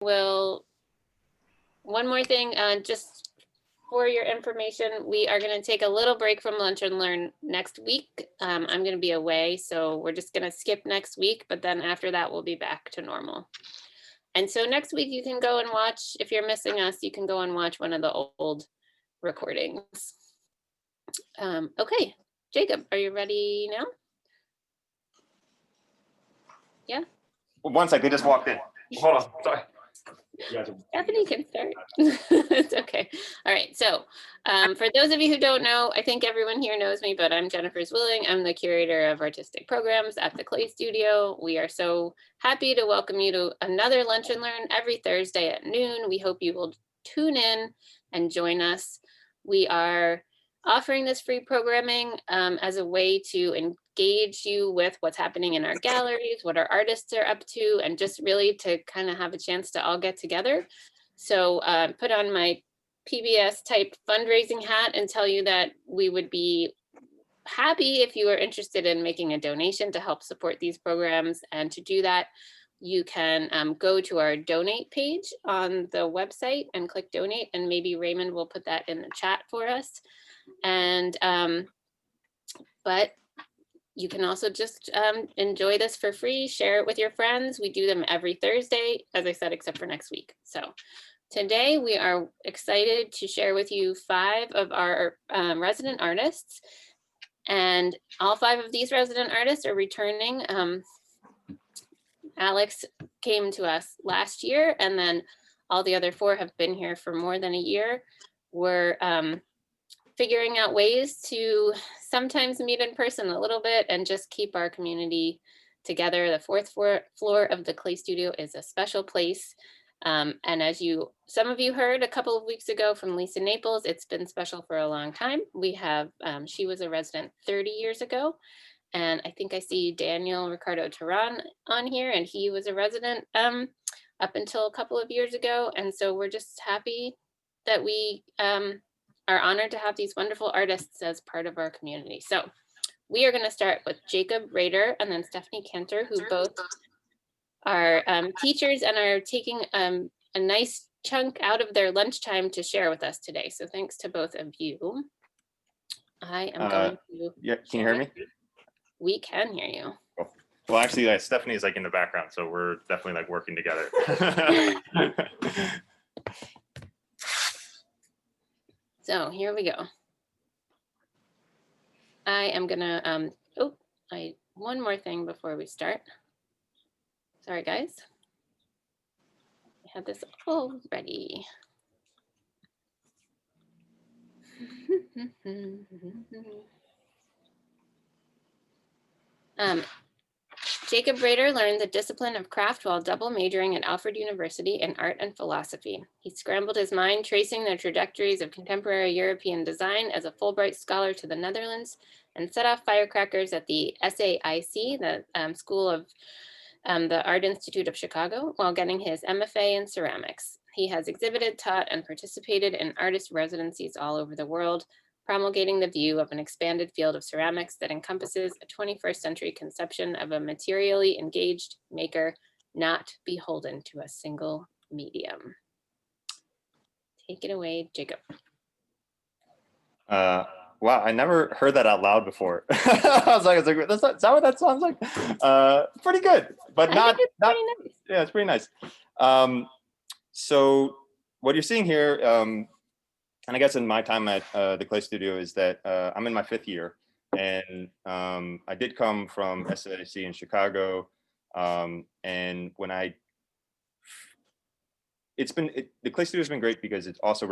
will, one more thing, just for your information, we are going to take a little break from Lunch and Learn next week. I'm going to be away, so we're just going to skip next week, but then after that, we'll be back to normal. And so next week you can go and watch, if you're missing us, you can go and watch one of the old recordings. Okay, Jacob, are you ready now? Yeah. Well, one sec, they just walked in. Hold on, sorry. Stephanie can start. It's okay. All right. So for those of you who don't know, I think everyone here knows me, but I'm Jennifer Zwilling. I'm the curator of artistic programs at the Clay Studio. We are so happy to welcome you to another Lunch and Learn every Thursday at noon. We hope you will tune in and join us. We are offering this free programming as a way to engage you with what's happening in our galleries, what our artists are up to, and just really to kind of have a chance to all get together. So put on my PBS type fundraising hat and tell you that we would be happy if you are interested in making a donation to help support these programs. And to do that, you can go to our donate page on the website and click donate, and maybe Raymond will put that in the chat for us. And but you can also just enjoy this for free, share it with your friends. We do them every Thursday, as I said, except for next week. So today we are excited to share with you 5 of our resident artists. And all 5 of these resident artists are returning. Alex came to us last year, and then all the other 4 have been here for more than a year. We're figuring out ways to sometimes meet in person a little bit and just keep our community together. The 4th floor of the Clay Studio is a special place. And as some of you heard a couple of weeks ago from Lisa Naples, it's been special for a long time. We have, she was a resident 30 years ago. And I think I see Daniel Ricardo Terran on here, and he was a resident up until a couple of years ago. And so we're just happy that we are honored to have these wonderful artists as part of our community. So we are going to start with Jacob Raeder and then Stephanie Cantor, who both are teachers and are taking a nice chunk out of their lunchtime to share with us today. So thanks to both of you. I am going to. Yeah, can you hear me? We can hear you. Cool. Well, actually, Stephanie is like in the background, so we're definitely like working together. So here we go. I am gonna, one more thing before we start. Sorry, guys. I had this all ready. Jacob Raeder learned the discipline of craft while double majoring at Alfred University in art and philosophy. He scrambled his mind, tracing the trajectories of contemporary European design as a Fulbright scholar to the Netherlands, and set off firecrackers at the SAIC, the School of the Art Institute of Chicago, while getting his MFA in ceramics. He has exhibited, taught, and participated in artist residencies all over the world, promulgating the view of an expanded field of ceramics that encompasses a 21st century conception of a materially engaged maker, not beholden to a single medium. Take it away, Jacob. Wow, I never heard that out loud before. I was like, is that what that sounds like? Pretty good, but not pretty nice. Yeah, it's pretty nice. So what you're seeing here, and I guess in my time at the Clay Studio, is that I'm in my 5th year, and I did come from SAIC in Chicago, and when the Clay Studio has been great because it's also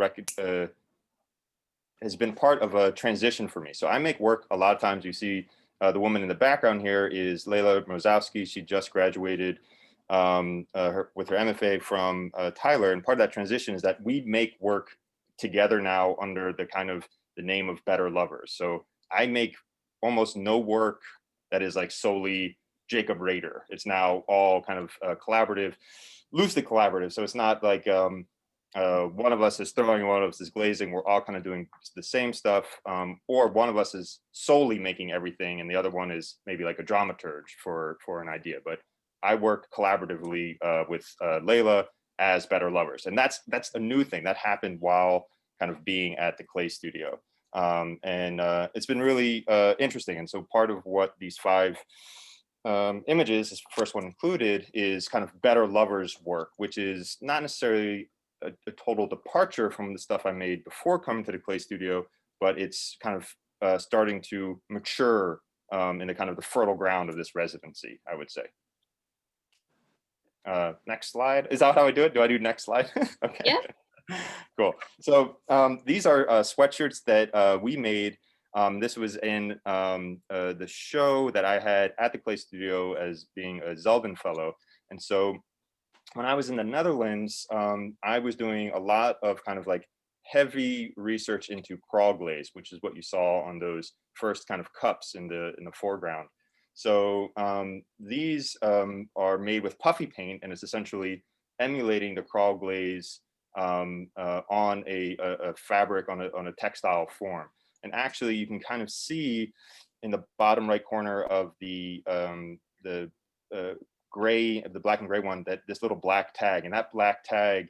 has been part of a transition for me. So I make work a lot of times. You see the woman in the background here is Layla Mosaics. She just graduated with her MFA from Tyler, and part of that transition is that we make work together now under the kind of the name of Better Lovers. So I make almost no work that is like solely Jacob Raeder. It's now all kind of collaborative, loosely collaborative. So it's not like one of us is throwing, one of us is glazing. We're all kind of doing the same stuff, or one of us is solely making everything, and the other one is maybe like a dramaturge for an idea. But I work collaboratively with Layla as better lovers. And that's a new thing that happened while kind of being at the clay studio. It's been really interesting. And so part of what these 5 images, this first one included, is kind of better lovers work, which is not necessarily a total departure from the stuff I made before coming to the clay studio, but it's kind of starting to mature in the kind of the fertile ground of this residency, I would say. Next slide. Is that how I do it? Do I do next slide? Okay. Yeah. Cool. So these are sweatshirts that we made. This was in the show that I had at the Clay Studio as being a Zeldin Fellow. And so when I was in the Netherlands, I was doing a lot of kind of like heavy research into crawl glaze, which is what you saw on those first kind of cups in the foreground. So these are made with puffy paint, and it's essentially emulating the crawl glaze on a fabric, on a textile form. And actually, you can kind of see in the bottom right corner of the gray, the black and gray one, that this little black tag, and that black tag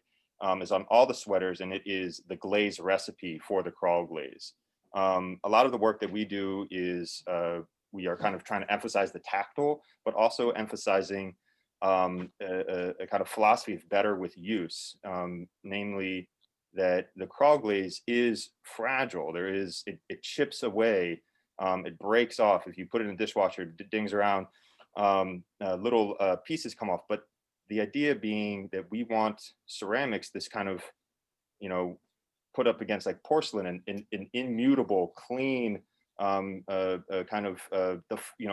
is on all the sweaters, and it is the glaze recipe for the crawl glaze. A lot of the work that we do is we are kind of trying to emphasize the tactile, but also emphasizing a kind of philosophy of better with use, namely that the crawl glaze is fragile. It chips away, it breaks off. If you put it in a dishwasher, it dings around, little pieces come off. But the idea being that we want ceramics, this kind of, put up against like porcelain, and an immutable, clean, kind of,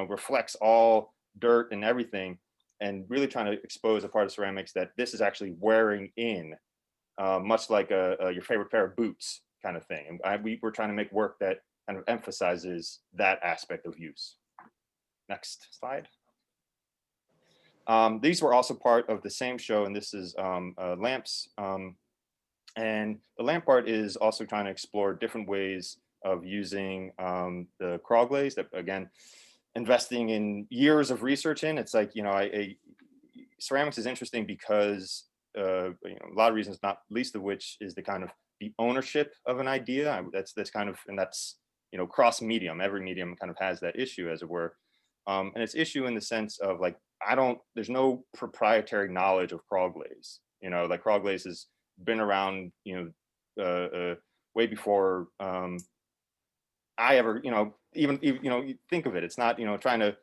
reflects all dirt and everything, and really trying to expose a part of ceramics that this is actually wearing in, much like your favorite pair of boots kind of thing. And we're trying to make work that kind of emphasizes that aspect of use. Next slide. These were also part of the same show, and this is lamps. And the lamp part is also trying to explore different ways of using the crawl glaze that, again, investing in years of research in. It's like, ceramics is interesting because a lot of reasons, not least of which is the kind of the ownership of an idea. That's kind of, and that's, cross medium. Every medium kind of has that issue, as it were. And it's issue in the sense of like, there's no proprietary knowledge of crawl glaze. Like crawl glaze has been around, way before I ever, even you think of it. It's not, trying to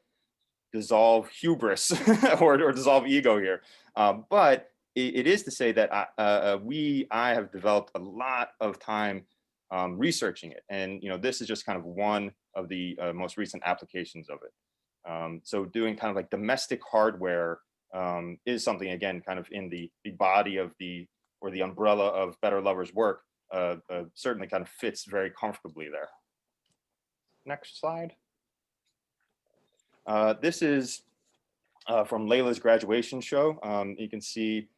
dissolve hubris or dissolve ego here. But it is to say that I have developed a lot of time researching it. And, this is just kind of one of the most recent applications of it. So doing kind of like domestic hardware is something, again, kind of in the body of the umbrella of Better Lovers work, certainly kind of fits very comfortably there. Next slide. This is from Layla's graduation show. You can see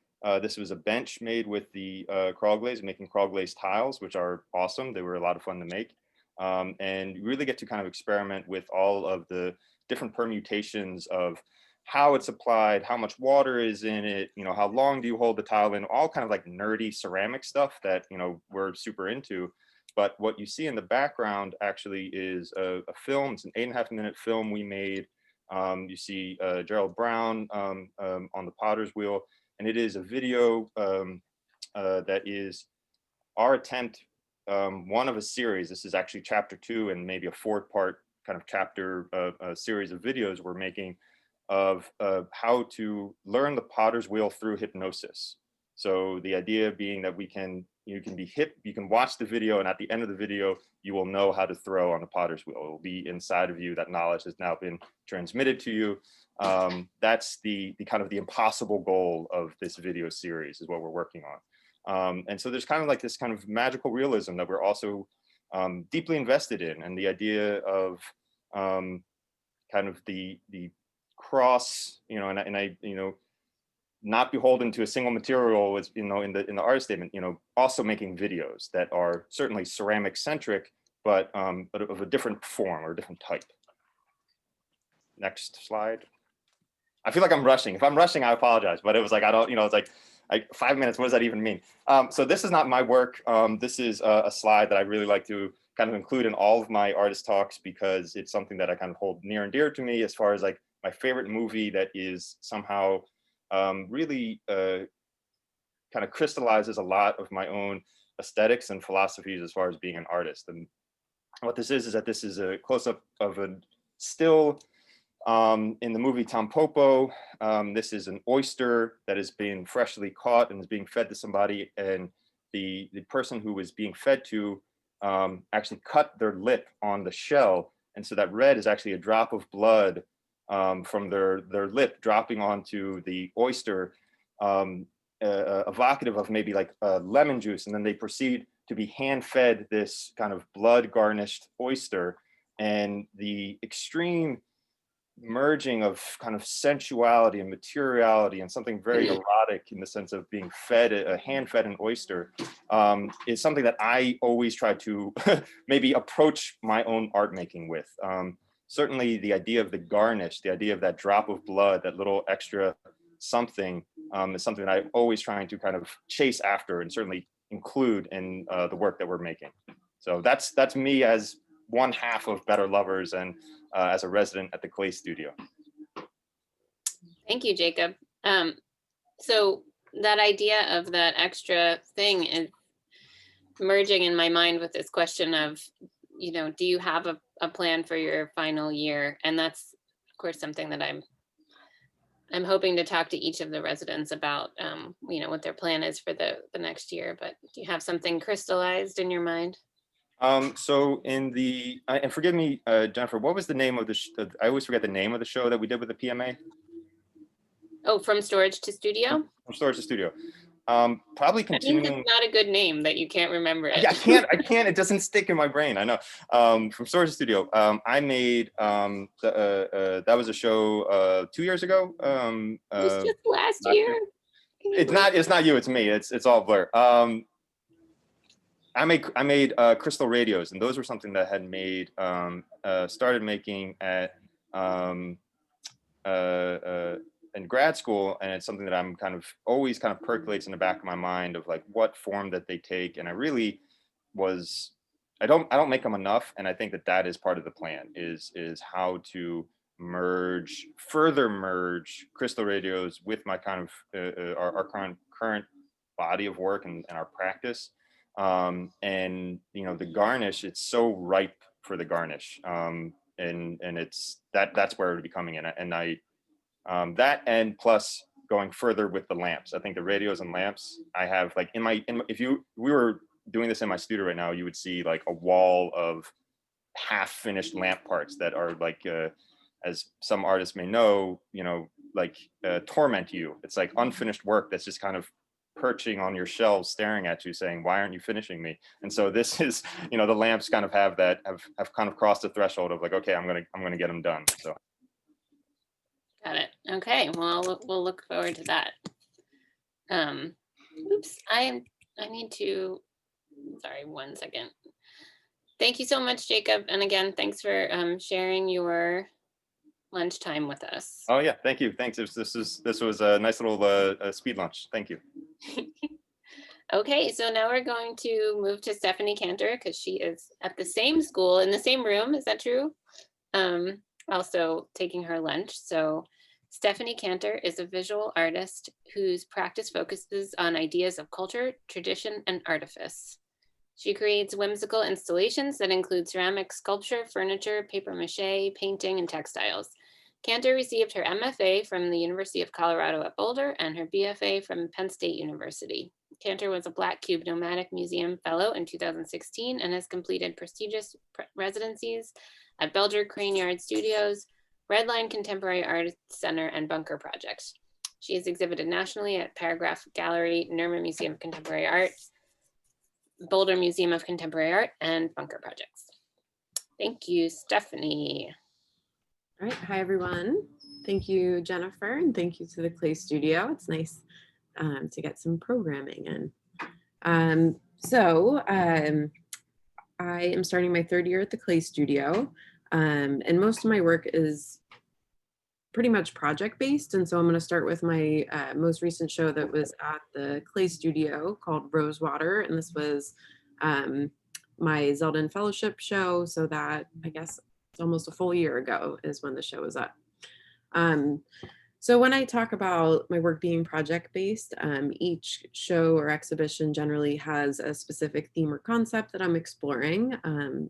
this was a bench made with the crawl glaze, making crawl glaze tiles, which are awesome. They were a lot of fun to make. And you really get to kind of experiment with all of the different permutations of how it's applied, how much water is in it, how long do you hold the tile in, all kind of like nerdy ceramic stuff that, we're super into. But what you see in the background actually is a film. It's an 8.5-minute film we made. You see Gerald Brown on the potter's wheel, and it is a video that is our attempt, one of a series. This is actually chapter 2 and maybe a 4-part kind of chapter series of videos we're making of how to learn the potter's wheel through hypnosis. So the idea being that you can watch the video, and at the end of the video, you will know how to throw on the potter's wheel. It will be inside of you. That knowledge has now been transmitted to you. That's the kind of the impossible goal of this video series, is what we're working on. And so there's kind of like this kind of magical realism that we're also deeply invested in, and the idea of kind of the cross, and I not beholden to a single material, is, in the artist statement, also making videos that are certainly ceramic centric, but of a different form or a different type. Next slide. I feel like I'm rushing. If I'm rushing, I apologize, but it was like, it's like like 5 minutes, what does that even mean? So this is not my work. This is a slide that I really like to kind of include in all of my artist talks because it's something that I kind of hold near and dear to me as far as like my favorite movie that is somehow really kind of crystallizes a lot of my own aesthetics and philosophies as far as being an artist. And what this is that this is a close-up of a still in the movie Tampopo. This is an oyster that is being freshly caught and is being fed to somebody, and the person who was being fed to actually cut their lip on the shell, and so that red is actually a drop of blood from their lip dropping onto the oyster, evocative of maybe like lemon juice, and then they proceed to be hand-fed this kind of blood-garnished oyster, and the extreme merging of kind of sensuality and materiality and something very erotic in the sense of being fed a hand-fed an oyster is something that I always try to maybe approach my own art making with. Certainly the idea of the garnish, the idea of that drop of blood, that little extra something is something that I'm always trying to kind of chase after and certainly include in the work that we're making. So that's me as one half of Better Lovers and as a resident at the Clay Studio. Thank you, Jacob. So that idea of that extra thing is merging in my mind with this question of, you know, do you have a plan for your final year? And that's, of course, something that I'm hoping to talk to each of the residents about, you know, what their plan is for the next year. But do you have something crystallized in your mind? So in the, and forgive me, Jennifer, what was the name of the, I always forget the name of the show that we did with the PMA? Oh, From Storage to Studio? From Storage to Studio. Probably continuing. That means it's not a good name that you can't remember it. Yeah, I can't, it doesn't stick in my brain, I know. From Storage to Studio, I made, that was a show 2 years ago. It was just last year. It's not you, it's me, it's all blur. I made crystal radios, and those were something that I had made, started making at in grad school, and it's something that I'm kind of always kind of percolates in the back of my mind of like what form that they take. And I really was, I don't make them enough, and I think that is part of the plan is how to further merge crystal radios with my kind of our current body of work and our practice. And you know, the garnish, it's so ripe for the garnish, and it's that's where it would be coming in. And I that, and plus going further with the lamps, I think the radios and lamps I have like if we were doing this in my studio right now, you would see like a wall of half finished lamp parts that are like as some artists may know, you know, like torment you. It's like unfinished work that's just kind of perching on your shelves staring at you saying, why aren't you finishing me? And so this is, you know, the lamps kind of have kind of crossed the threshold of like, okay, I'm gonna get them done. So got it. Okay, well, we'll look forward to that. Oops, I need to, sorry, 1 second. Thank you so much, Jacob, and again, thanks for sharing your lunchtime with us. Oh yeah, thank you, thanks. This was a nice little speed lunch. Thank you. Okay, so now we're going to move to Stephanie Cantor because she is at the same school in the same room. Is that true? Also taking her lunch. So Stephanie Cantor is a visual artist whose practice focuses on ideas of culture, tradition, and artifice. She creates whimsical installations that include ceramic sculpture, furniture, paper mache, painting, and textiles. Cantor received her MFA from the University of Colorado at Boulder and her BFA from Penn State University. Cantor was a Black Cube Nomadic Museum Fellow in 2016 and has completed prestigious residencies at Belger Crane Yard Studios, Redline Contemporary Art Center, and Bunker Project. She has exhibited nationally at Paragraph Gallery, Nerma Museum of Contemporary Art, Boulder Museum of Contemporary Art, and Bunker Projects. Thank you, Stephanie. All right, hi everyone. Thank you, Jennifer, and thank you to the Clay Studio. It's nice to get some programming in. I am starting my 3rd year at the Clay Studio, and most of my work is pretty much project based. And so I'm going to start with my most recent show that was at the Clay Studio called Rosewater. And this was my Zeldin Fellowship show. So that, I guess it's almost a full year ago is when the show was up. So when I talk about my work being project-based, each show or exhibition generally has a specific theme or concept that I'm exploring.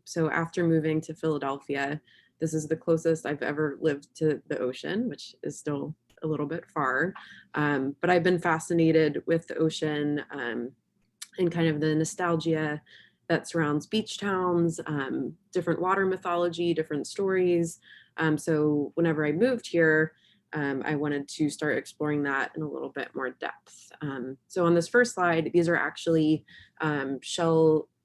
So after moving to Philadelphia, this is the closest I've ever lived to the ocean, which is still a little bit far. But I've been fascinated with the ocean and kind of the nostalgia that surrounds beach towns, different water mythology, different stories. So whenever I moved here, I wanted to start exploring that in a little bit more depth. So on this first slide, these are actually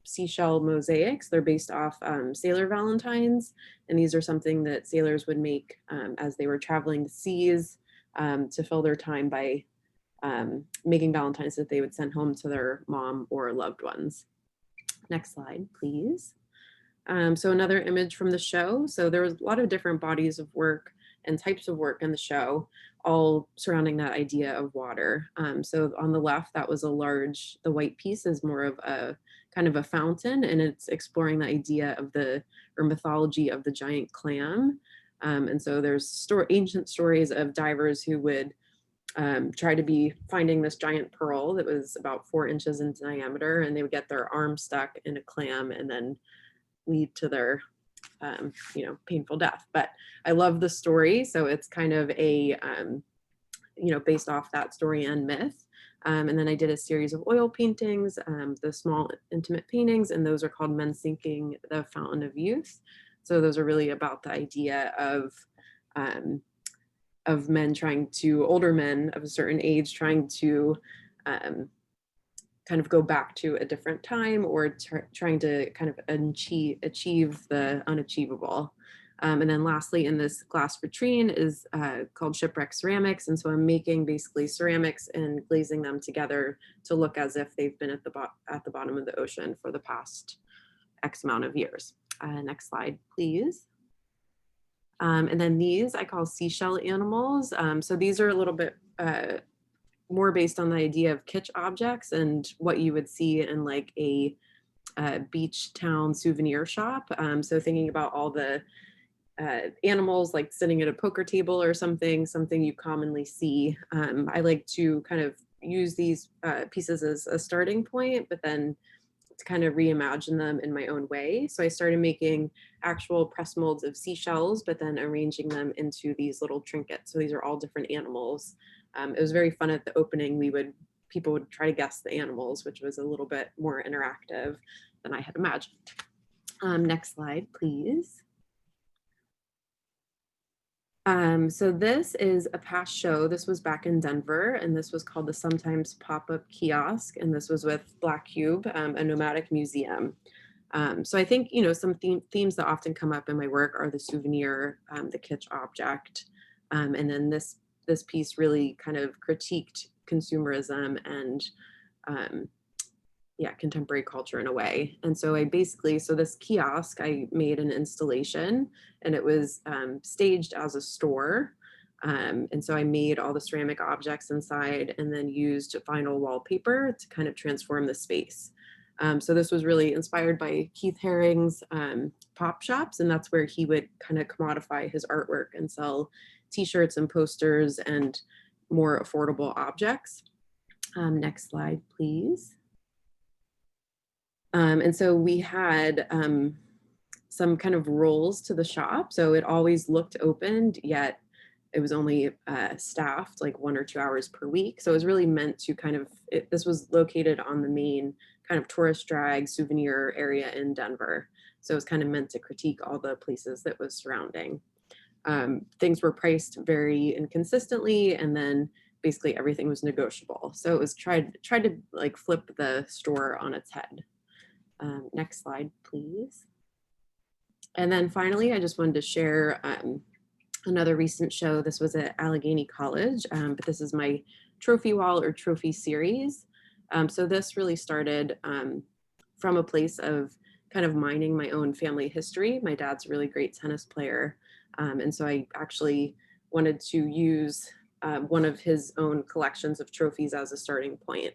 seashell mosaics. They're based off sailor valentines, and these are something that sailors would make as they were traveling the seas to fill their time by making valentines that they would send home to their mom or loved ones. Next slide, please. So another image from the show. So there was a lot of different bodies of work and types of work in the show, all surrounding that idea of water. So on the left, that was the white piece is more of a kind of a fountain, and it's exploring the idea of or mythology of the giant clam. And so there's ancient stories of divers who would try to be finding this giant pearl that was about 4 inches in diameter, and they would get their arm stuck in a clam and then lead to their painful death. But I love the story, so it's kind of a based off that story and myth. And then I did a series of oil paintings, the small intimate paintings, and those are called Men Sinking the Fountain of Youth. So those are really about the idea of older men of a certain age trying to kind of go back to a different time, or trying to kind of achieve the unachievable. And then lastly, in this glass vitrine is called Shipwreck Ceramics. And so I'm making basically ceramics and glazing them together to look as if they've been at the bottom of the ocean for the past X amount of years. Next slide, please. And then these I call Seashell Animals. So these are a little bit more based on the idea of kitsch objects and what you would see in like a beach town souvenir shop. So thinking about all the animals like sitting at a poker table or something you commonly see. I like to kind of use these pieces as a starting point, but then to kind of reimagine them in my own way. So I started making actual press molds of seashells, but then arranging them into these little trinkets. So these are all different animals. It was very fun at the opening. People would try to guess the animals, which was a little bit more interactive than I had imagined. Next slide, please. So this is a past show. This was back in Denver, and this was called the Sometimes Pop-Up Kiosk, and this was with Black Cube, a nomadic museum. So I think, some themes that often come up in my work are the souvenir, the kitsch object, and then this piece really kind of critiqued consumerism and contemporary culture in a way. And so so this kiosk, I made an installation, and it was staged as a store. And so I made all the ceramic objects inside and then used vinyl wallpaper to kind of transform the space. So this was really inspired by Keith Haring's pop shops, and that's where he would kind of commodify his artwork and sell t-shirts and posters and more affordable objects. Next slide, please. And so we had some kind of rules to the shop. So it always looked opened, yet it was only staffed like 1 or 2 hours per week. So it was really meant to this was located on the main kind of tourist drag souvenir area in Denver. So it was kind of meant to critique all the places that was surrounding. Things were priced very inconsistently, and then basically everything was negotiable. So it was tried to like flip the store on its head. Next slide, please. And then finally, I just wanted to share another recent show. This was at Allegheny College, but this is my trophy wall or trophy series. So this really started from a place of kind of mining my own family history. My dad's a really great tennis player. And so I actually wanted to use one of his own collections of trophies as a starting point.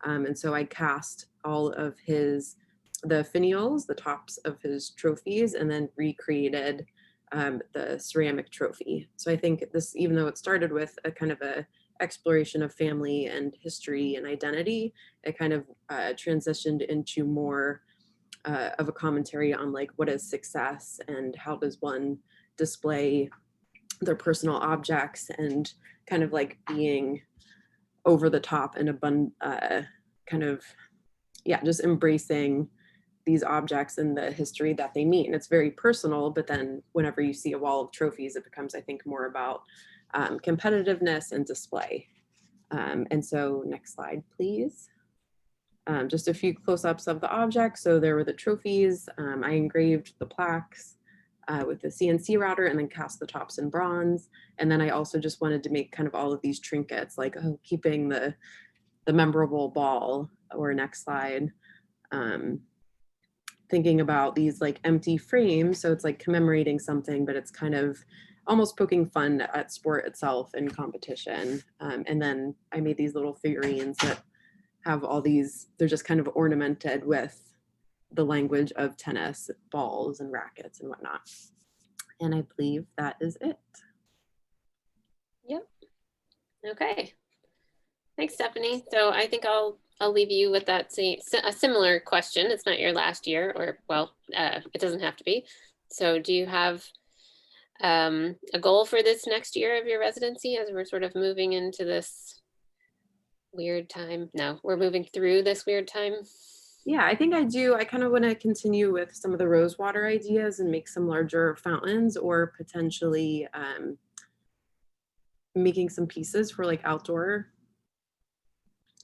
And so I cast all of the finials, the tops of his trophies, and then recreated the ceramic trophy. So I think this, even though it started with a kind of a exploration of family and history and identity, it kind of transitioned into more of a commentary on like what is success and how does one display their personal objects, and kind of like being over the top and kind of, yeah, just embracing these objects and the history that they mean. It's very personal, but then whenever you see a wall of trophies, it becomes, I think, more about competitiveness and display. And so next slide, please. Just a few close-ups of the objects. So there were the trophies. I engraved the plaques with the CNC router and then cast the tops in bronze. And then I also just wanted to make kind of all of these trinkets, like keeping the memorable ball, or next slide. Thinking about these like empty frames. So it's like commemorating something, but it's kind of almost poking fun at sport itself and competition. And then I made these little figurines that have all these, they're just kind of ornamented with the language of tennis, balls and rackets and whatnot. And I believe that is it. Yep. Okay. Thanks, Stephanie. So I think I'll leave you with that a similar question. It's not your last year, or well, it doesn't have to be. So do you have a goal for this next year of your residency, as we're sort of moving into this weird time? No, we're moving through this weird time. Yeah, I think I do. I kind of want to continue with some of the rosewater ideas and make some larger fountains, or potentially making some pieces for like outdoor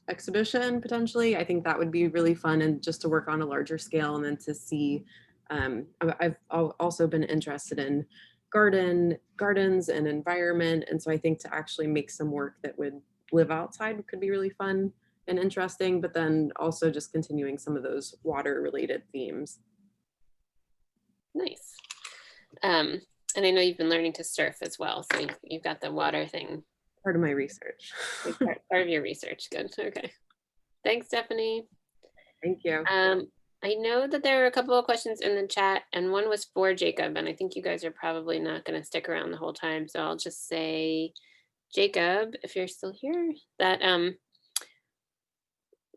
exhibition potentially. I think that would be really fun, and just to work on a larger scale, and then to see, I've also been interested in gardens and environment. And so I think to actually make some work that would live outside could be really fun and interesting, but then also just continuing some of those water related themes. Nice. And I know you've been learning to surf as well, so you've got the water thing. Part of my research. part of your research. Good. Okay. Thanks, Stephanie. Thank you. I know that there are a couple of questions in the chat, and one was for Jacob, and I think you guys are probably not going to stick around the whole time. So I'll just say, Jacob, if you're still here, that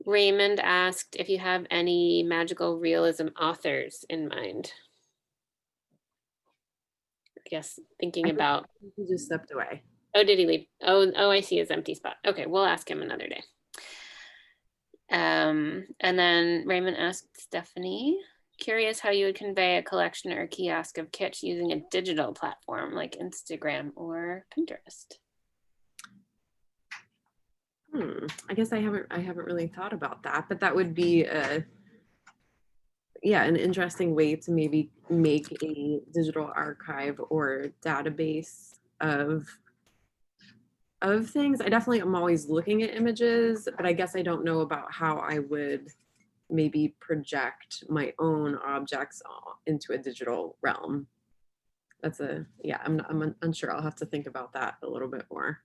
Raymond asked if you have any magical realism authors in mind. I guess thinking about. He just stepped away. Oh, did he leave? Oh, I see his empty spot. Okay, we'll ask him another day. And then Raymond asked Stephanie, curious how you would convey a collection or a kiosk of kitsch using a digital platform like Instagram or Pinterest. I guess I haven't really thought about that, but that would be an interesting way to maybe make a digital archive or database of things. I definitely am always looking at images, but I guess I don't know about how I would maybe project my own objects into a digital realm. That's I'm unsure. I'll have to think about that a little bit more.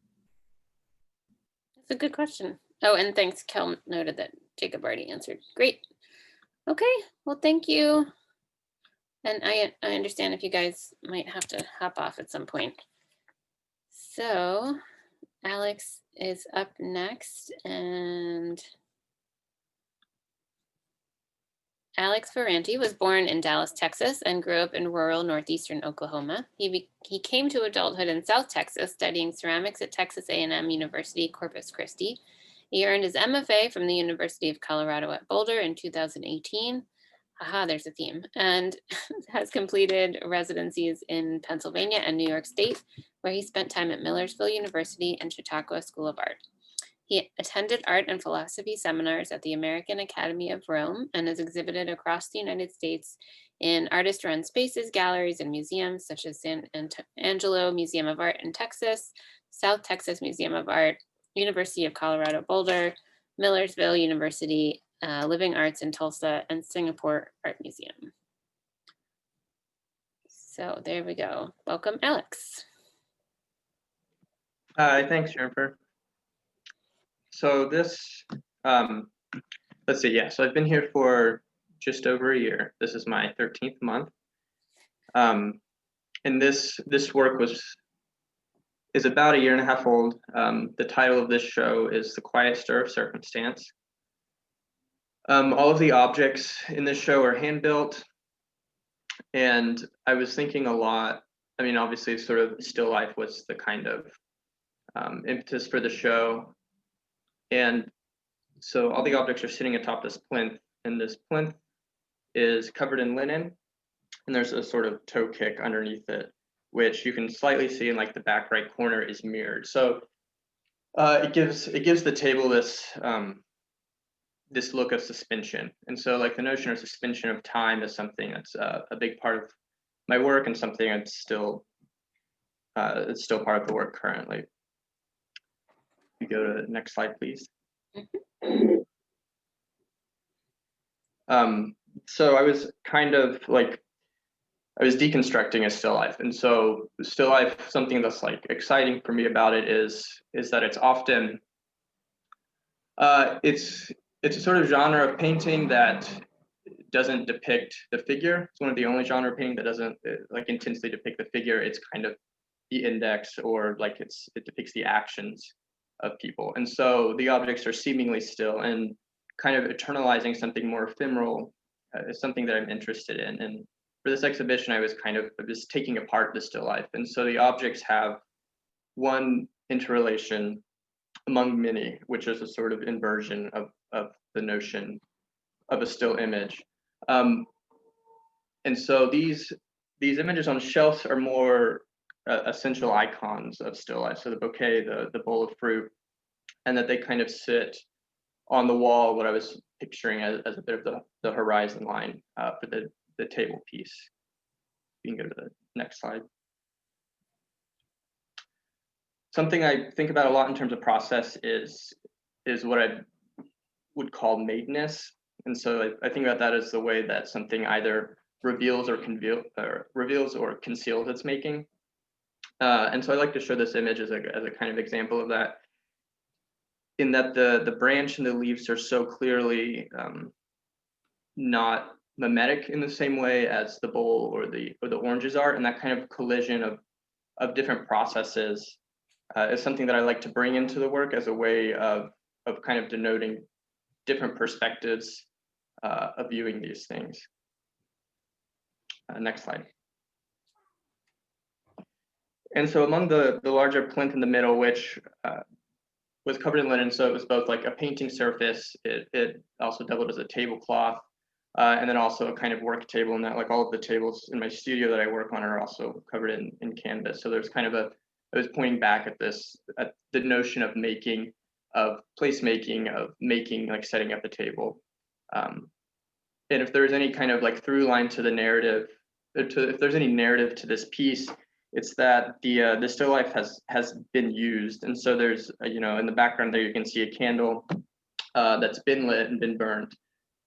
That's a good question. Oh, and thanks, Kel noted that Jacob already answered. Great. Okay, well, thank you. And I understand if you guys might have to hop off at some point. So Alex is up next, and Alex Ferrante was born in Dallas, Texas, and grew up in rural northeastern Oklahoma. He came to adulthood in South Texas, studying ceramics at Texas A&M University, Corpus Christi. He earned his MFA from the University of Colorado at Boulder in 2018. Aha, there's a theme. And has completed residencies in Pennsylvania and New York State, where he spent time at Millersville University and Chautauqua School of Art. He attended art and philosophy seminars at the American Academy of Rome and has exhibited across the United States in artist-run spaces, galleries, and museums such as San Angelo Museum of Art in Texas, South Texas Museum of Art, University of Colorado Boulder, Millersville University, Living Arts in Tulsa, and Singapore Art Museum. So there we go. Welcome, Alex. Thanks, Jennifer. So this, let's see, yeah, so I've been here for just over a year. This is my 13th month. And this work is about a year and a half old. The title of this show is The Quiet Stir of Circumstance. All of the objects in this show are hand-built, and I was thinking a lot, I mean, obviously sort of still life was the kind of impetus for the show. And so all the objects are sitting atop this plinth, and this plinth is covered in linen, and there's a sort of toe kick underneath it, which you can slightly see in like the back right corner is mirrored. So it gives the table this this look of suspension. And so like the notion of suspension of time is something that's a big part of my work and something that's still it's still part of the work currently. You go to the next slide, please. So I was kind of like, I was deconstructing a still life. And so still life, something that's like exciting for me about it is that it's often, it's a sort of genre of painting that doesn't depict the figure. It's one of the only genre of painting that doesn't like intensely depict the figure. It's kind of the index, or like it depicts the actions of people. And so the objects are seemingly still, and kind of eternalizing something more ephemeral is something that I'm interested in. And for this exhibition, I was taking apart the still life. And so the objects have one interrelation among many, which is a sort of inversion of the notion of a still image. And so these images on shelves are more essential icons of still life. So the bouquet, the bowl of fruit, and that they kind of sit on the wall, what I was picturing as a bit of the horizon line for the table piece. You can go to the next slide. Something I think about a lot in terms of process is what I would call madeness. And so I think about that as the way that something either reveals or conceals its making. And so I like to show this image as a kind of example of that, in that the branch and the leaves are so clearly not mimetic in the same way as the bowl or the oranges are, and that kind of collision of different processes is something that I like to bring into the work as a way of kind of denoting different perspectives of viewing these things. Next slide. And so among the larger plinth in the middle, which was covered in linen, so it was both like a painting surface, it also doubled as a tablecloth, and then also a kind of work table, and that like all of the tables in my studio that I work on are also covered in canvas. So there's kind of I was pointing back at the notion of making, of placemaking, of making, like setting up a table. And if there's any kind of like through line to the narrative, if there's any narrative to this piece, it's that the still life has been used. And so there's, you know, in the background there, you can see a candle that's been lit and been burned,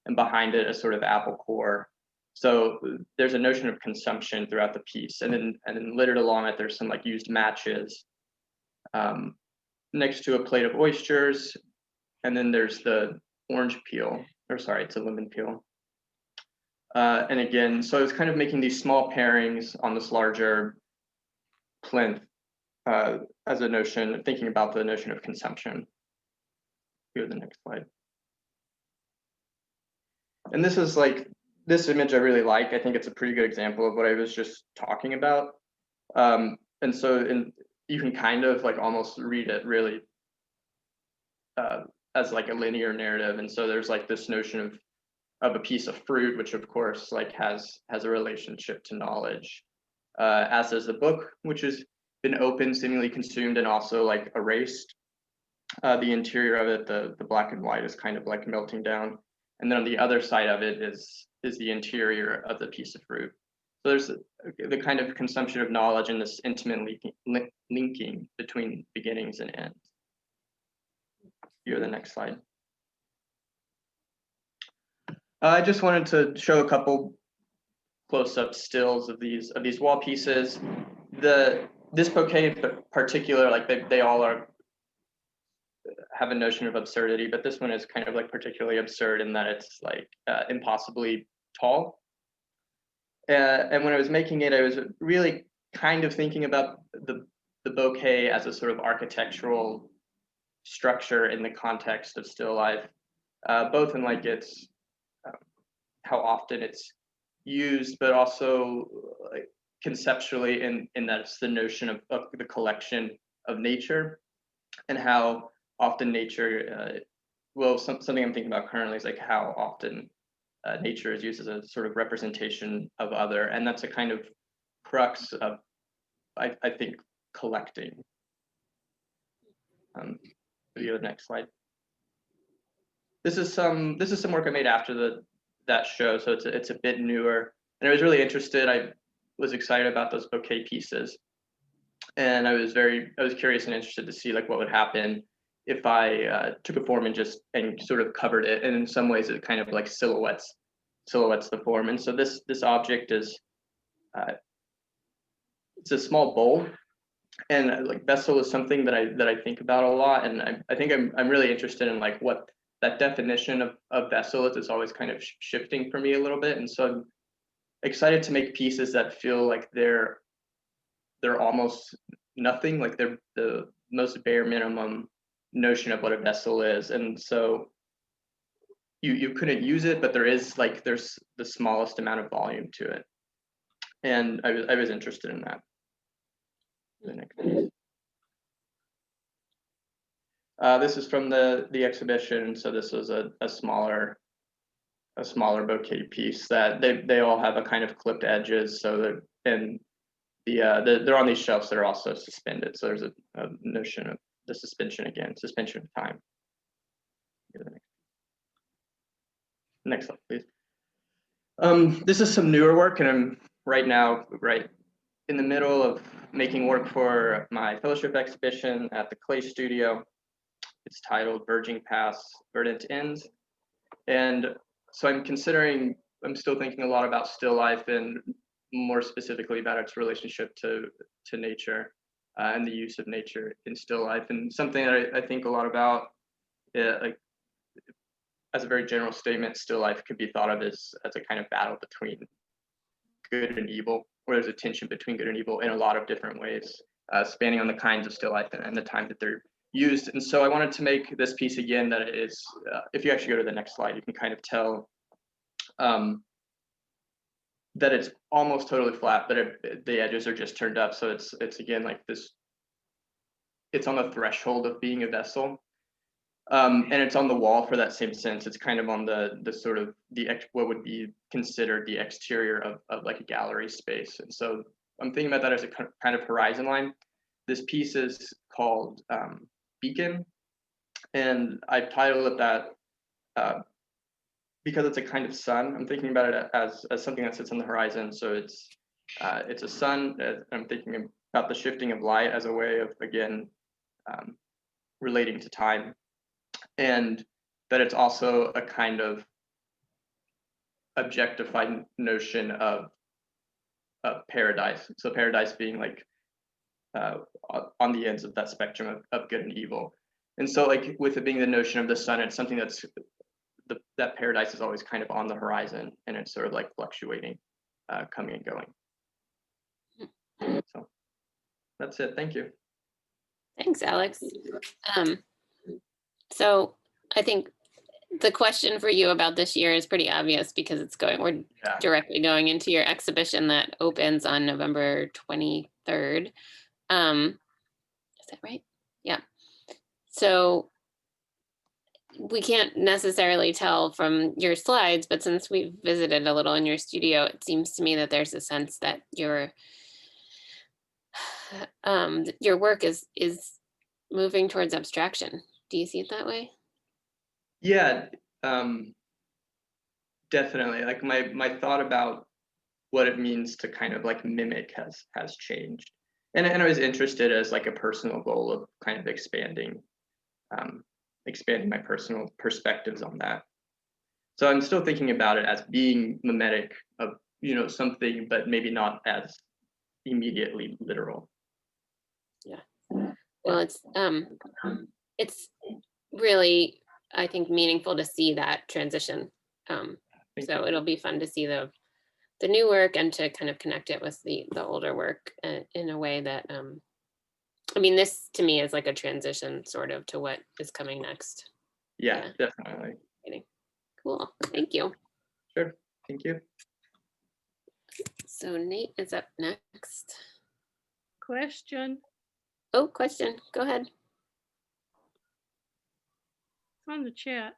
and behind it a sort of apple core. So there's a notion of consumption throughout the piece. And then littered along it, there's some like used matches next to a plate of oysters. And then there's the orange peel, or sorry, it's a lemon peel. And again, so it's kind of making these small pairings on this larger plinth as a notion, thinking about the notion of consumption. Go to the next slide. And this is like, this image I really like. I think it's a pretty good example of what I was just talking about. And so you can kind of like almost read it really as like a linear narrative. And so there's like this notion of a piece of fruit, which of course like has a relationship to knowledge, as does the book, which has been opened, seemingly consumed, and also like erased. The interior of it, the black and white, is kind of like melting down. And then on the other side of it is the interior of the piece of fruit. So there's the kind of consumption of knowledge and this intimate linking between beginnings and ends. Here, the next slide. I just wanted to show a couple close-up stills of these wall pieces. The this bouquet in particular, like they all have a notion of absurdity, but this one is kind of like particularly absurd in that it's like impossibly tall. And when I was making it, I was really kind of thinking about the bouquet as a sort of architectural structure in the context of still life, both in like its how often it's used, but also like conceptually in that it's the notion of the collection of nature, and how often nature, well, something I'm thinking about currently is like how often nature is used as a sort of representation of other, and that's a kind of crux of, I think, collecting. The next slide. This is some work I made after that show, so it's a bit newer, and I was really interested. I was excited about those bouquet pieces, and I was curious and interested to see like what would happen if I took a form and sort of covered it, and in some ways it kind of like silhouettes the form. And so this object is it's a small bowl, and like vessel is something that I think about a lot, and I think I'm really interested in like what that definition of vessel is. It's always kind of shifting for me a little bit, and so I'm excited to make pieces that feel like they're almost nothing, like they're the most bare minimum notion of what a vessel is. And so you couldn't use it, but there's the smallest amount of volume to it, and I was interested in that. The next piece. This is from the exhibition. So this was a smaller bouquet piece that they all have a kind of clipped edges. So that, and they're on these shelves that are also suspended. So there's a notion of the suspension of time. Next slide, please. This is some newer work, and I'm right now in the middle of making work for my fellowship exhibition at the Clay Studio. It's titled Verging Past Verdant Ends. And so I'm still thinking a lot about still life, and more specifically about its relationship to nature and the use of nature in still life. And something that I think a lot about, like as a very general statement, still life could be thought of as a kind of battle between good and evil, where there's a tension between good and evil in a lot of different ways, spanning on the kinds of still life and the time that they're used. And so I wanted to make this piece again that is, if you actually go to the next slide, you can kind of tell that it's almost totally flat, but the edges are just turned up. So it's again like this, it's on the threshold of being a vessel. And it's on the wall for that same sense. It's kind of on the sort of what would be considered the exterior of like a gallery space. And so I'm thinking about that as a kind of horizon line. This piece is called Beacon, and I've titled it that because it's a kind of sun. I'm thinking about it as something that sits on the horizon. So it's a sun. I'm thinking about the shifting of light as a way of, again, relating to time, and that it's also a kind of objectified notion of paradise. So paradise being like on the ends of that spectrum of good and evil. And so like with it being the notion of the sun, it's something that's that paradise is always kind of on the horizon, and it's sort of like fluctuating, coming and going. So that's it. Thank you. Thanks, Alex. So I think the question for you about this year is pretty obvious, because we're directly going into your exhibition that opens on November 23rd. Is that right? Yeah. So we can't necessarily tell from your slides, but since we've visited a little in your studio, it seems to me that there's a sense that your work is moving towards abstraction. Do you see it that way? Yeah, definitely. Like my thought about what it means to kind of like mimic has changed, and I was interested as like a personal goal of kind of expanding my personal perspectives on that. So I'm still thinking about it as being mimetic of something, but maybe not as immediately literal. Well, it's really, I think, meaningful to see that transition. So it'll be fun to see the new work and to kind of connect it with the older work in a way that, I mean, this to me is like a transition sort of to what is coming next. Yeah, definitely. Cool, thank you. Sure, thank you. So Nate is up next. Question. Oh, question, go ahead. It's on the chat.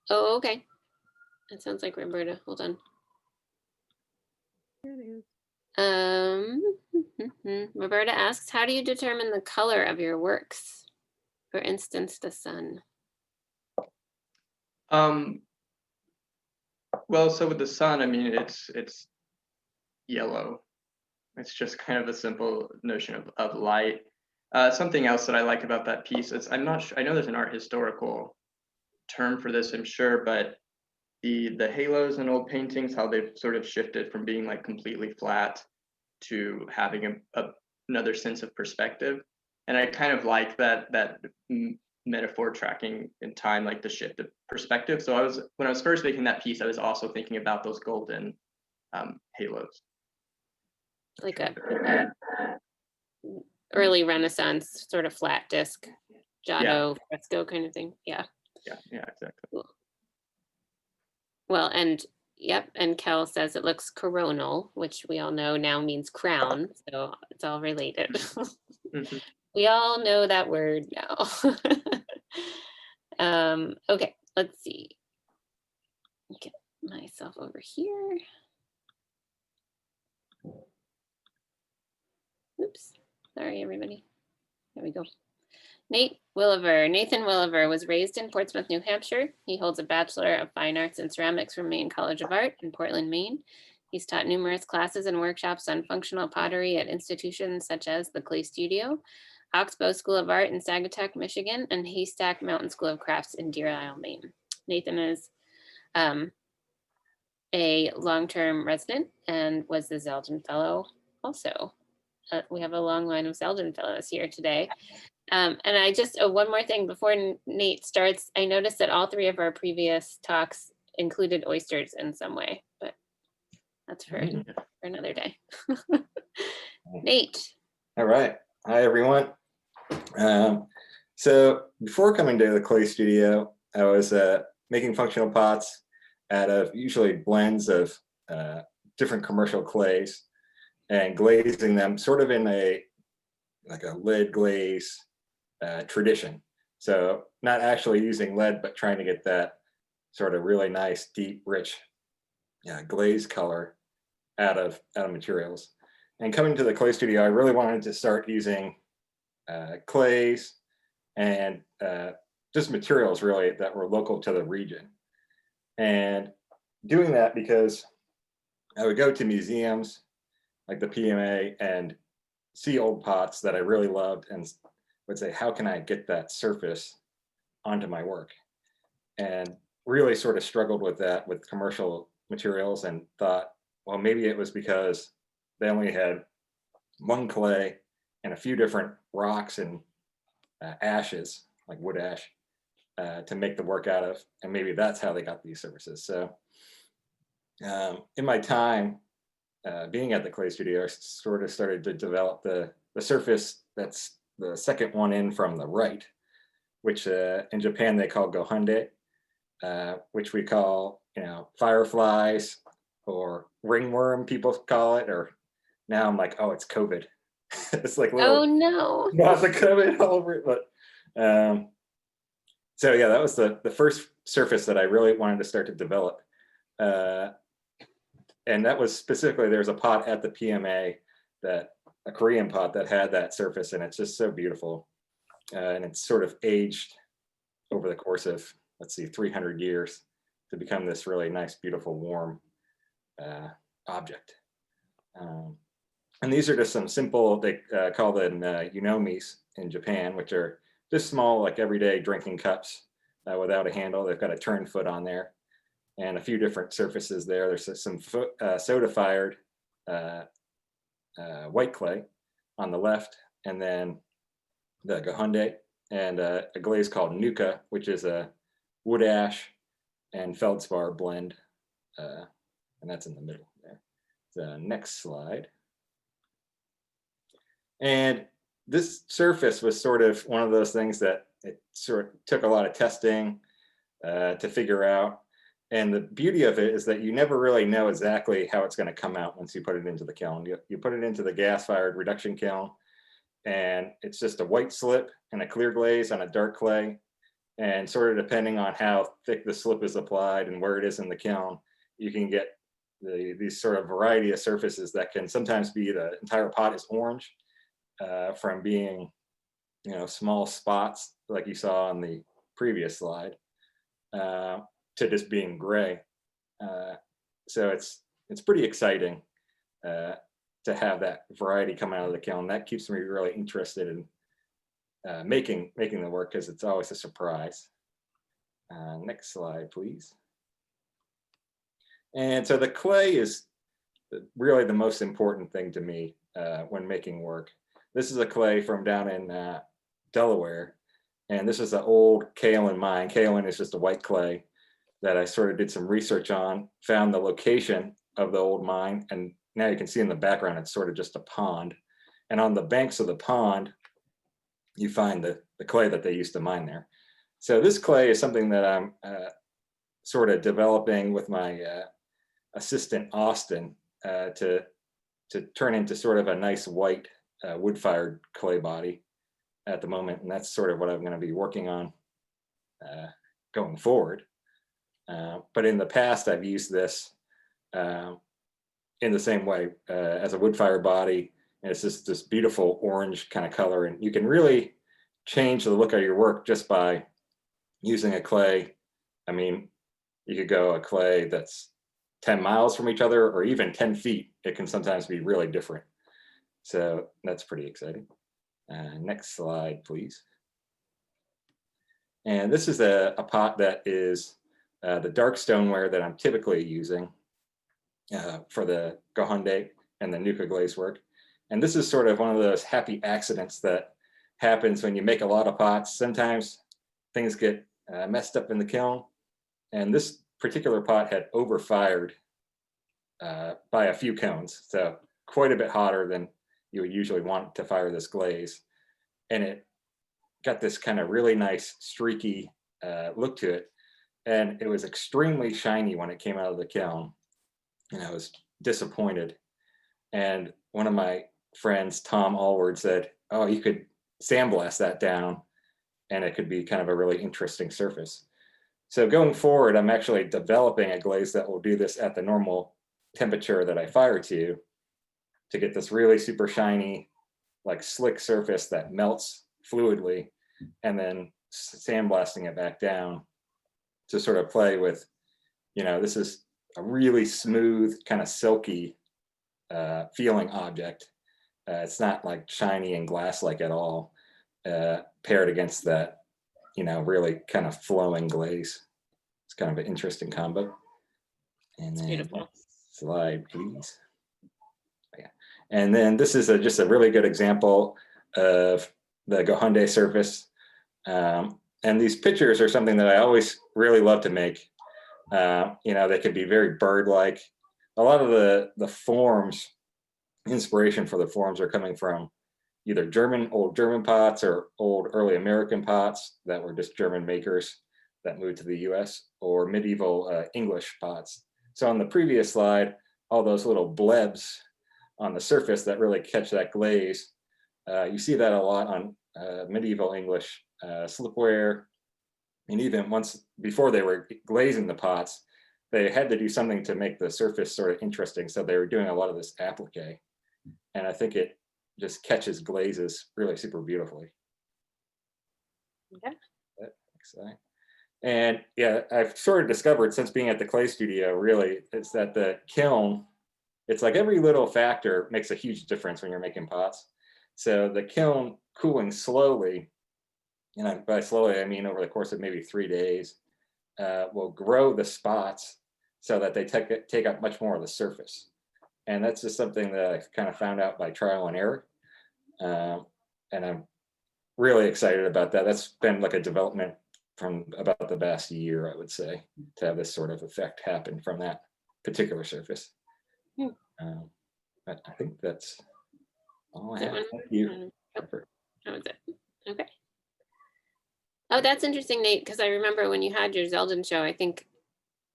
Oh, okay. That sounds like Roberta. Hold on. There it is. Roberta asks, how do you determine the color of your works? For instance, the sun. Well, so with the sun, I mean, it's yellow. It's just kind of a simple notion of light. Something else that I like about that piece is, I'm not sure, I know there's an art historical term for this, I'm sure, but the halos in old paintings, how they've sort of shifted from being like completely flat to having another sense of perspective. And I kind of like that metaphor tracking in time, like the shift of perspective. So when I was first making that piece, I was also thinking about those golden halos. Like a early Renaissance sort of flat disc, Giotto fresco kind of thing. Yeah, exactly. Cool. Well, and yep, and Kel says it looks coronal, which we all know now means crown, so it's all related. Mhm. We all know that word now. Okay, let's see. Get myself over here. Oops, sorry everybody. There we go. Nathan Willever was raised in Portsmouth, New Hampshire. He holds a Bachelor of Fine Arts in Ceramics from Maine College of Art in Portland, Maine. He's taught numerous classes and workshops on functional pottery at institutions such as the Clay Studio, Oxbow School of Art in Saugatuck, Michigan, and Haystack Mountain School of Crafts in Deer Isle, Maine. Nathan is a long-term resident and was the Zeldin Fellow also. We have a long line of Zeldin Fellows here today. And I just, one more thing before Nate starts, I noticed that all three of our previous talks included oysters in some way, but that's for another day. Nate. All right. Hi, everyone. So before coming to the Clay Studio, I was making functional pots out of usually blends of different commercial clays and glazing them sort of in like a lead glaze tradition. So not actually using lead, but trying to get that sort of really nice, deep, rich glaze color out of materials. And coming to the Clay Studio, I really wanted to start using clays and just materials really that were local to the region. And doing that because I would go to museums like the PMA and see old pots that I really loved and would say, how can I get that surface onto my work? And really sort of struggled with that with commercial materials and thought, well, maybe it was because they only had one clay and a few different rocks and ashes, like wood ash, to make the work out of. And maybe that's how they got these surfaces. So in my time being at the Clay Studio, I sort of started to develop the surface that's the second one in from the right, which in Japan they call gohande, which we call, fireflies or ringworm, people call it, or now I'm like, oh, it's COVID. It's like little, oh no, not the COVID all over it, but so yeah, that was the first surface that I really wanted to start to develop. And that was specifically, there's a pot at the PMA, a Korean pot that had that surface, and it's just so beautiful. And it's sort of aged over the course of, let's see, 300 years to become this really nice, beautiful, warm object. And these are just some simple, they call them unomis in Japan, which are just small, like everyday drinking cups without a handle. They've got a turn foot on there and a few different surfaces there. There's some soda fired white clay on the left and then the Gahunde, and a glaze called Nuka, which is a wood ash and feldspar blend, and that's in the middle there. The next slide. And this surface was sort of one of those things that it sort of took a lot of testing to figure out. And the beauty of it is that you never really know exactly how it's going to come out once you put it into the kiln. You put it into the gas-fired reduction kiln, and it's just a white slip and a clear glaze on a dark clay. And sort of depending on how thick the slip is applied and where it is in the kiln, you can get these sort of variety of surfaces that can sometimes be the entire pot is orange, from being, small spots like you saw on the previous slide, to just being gray. So it's pretty exciting to have that variety come out of the kiln. That keeps me really interested in making the work, because it's always a surprise. Next slide, please. And so the clay is really the most important thing to me when making work. This is a clay from down in Delaware, and this is an old kaolin mine. Kaolin is just a white clay that I sort of did some research on, found the location of the old mine, and now you can see in the background, it's sort of just a pond. And on the banks of the pond, you find the clay that they used to mine there. So this clay is something that I'm sort of developing with my assistant, Austin, to turn into sort of a nice white wood-fired clay body at the moment. And that's sort of what I'm going to be working on going forward. But in the past, I've used this in the same way as a wood-fired body. And it's just this beautiful orange kind of color. And you can really change the look of your work just by using a clay. I mean, you could go a clay that's 10 miles from each other, or even 10 feet. It can sometimes be really different. So that's pretty exciting. Next slide, please. And this is a pot that is the dark stoneware that I'm typically using for the Gahunde and the Nuka glaze work. And this is sort of one of those happy accidents that happens when you make a lot of pots. Sometimes things get messed up in the kiln. And this particular pot had overfired by a few cones. So quite a bit hotter than you would usually want to fire this glaze. And it got this kind of really nice streaky look to it. And it was extremely shiny when it came out of the kiln. And I was disappointed. And one of my friends, Tom Allward, said, oh, you could sandblast that down and it could be kind of a really interesting surface. So going forward, I'm actually developing a glaze that will do this at the normal temperature that I fire to get this really super shiny, like slick surface that melts fluidly, and then sandblasting it back down to sort of play with, this is a really smooth, kind of silky feeling object. It's not like shiny and glass-like at all, paired against that, really kind of flowing glaze. It's kind of an interesting combo. And then Beautiful. Slide, please. Yeah. And then this is just a really good example of the Gahunde surface. And these pictures are something that I always really love to make. They could be very bird-like. A lot of the forms, inspiration for the forms are coming from either old German pots or old early American pots that were just German makers that moved to the US, or medieval English pots. So on the previous slide, all those little blebs on the surface that really catch that glaze, you see that a lot on medieval English slipware. And even before they were glazing the pots, they had to do something to make the surface sort of interesting. So they were doing a lot of this applique. And I think it just catches glazes really super beautifully. Okay. Next slide. And yeah, I've sort of discovered since being at the clay studio, really, it's that the kiln, it's like every little factor makes a huge difference when you're making pots. So the kiln cooling slowly, and by slowly, I mean over the course of maybe 3 days, will grow the spots so that they take up much more of the surface. And that's just something that I kind of found out by trial and error. I'm really excited about that. That's been like a development from about the past year, I would say, to have this sort of effect happen from that particular surface. Hmm. But I think that's all I Is that have. one? Thank you. That was it. Okay. Oh, that's interesting, Nate, because I remember when you had your Zeldin show, I think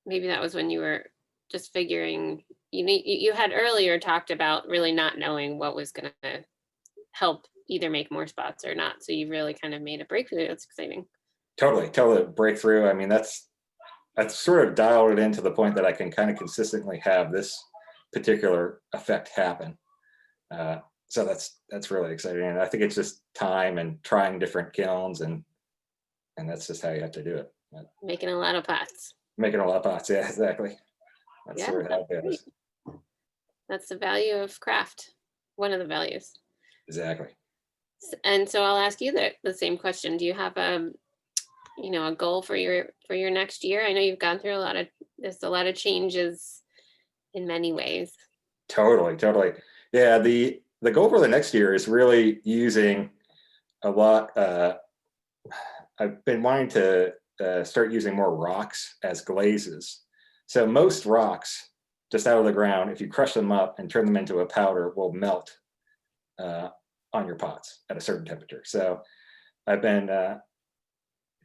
maybe that was when you were just figuring, you had earlier talked about really not knowing what was going to help either make more spots or not. So you really kind of made a breakthrough. That's exciting. Totally breakthrough. I mean, that's sort of dialed it into the point that I can kind of consistently have this particular effect happen. So that's really exciting. And I think it's just time and trying different kilns, and that's just how you have to do it. Making a lot of pots. Making a lot of pots, yeah, exactly. That's sort of how it goes. That's the value of craft. One of the values. Exactly. And so I'll ask you the same question. Do you have a goal for your next year? I know you've gone through there's a lot of changes in many ways. Totally. Yeah, the goal for the next year is really using a lot. I've been wanting to start using more rocks as glazes. So most rocks just out of the ground, if you crush them up and turn them into a powder, will melt on your pots at a certain temperature. So I've been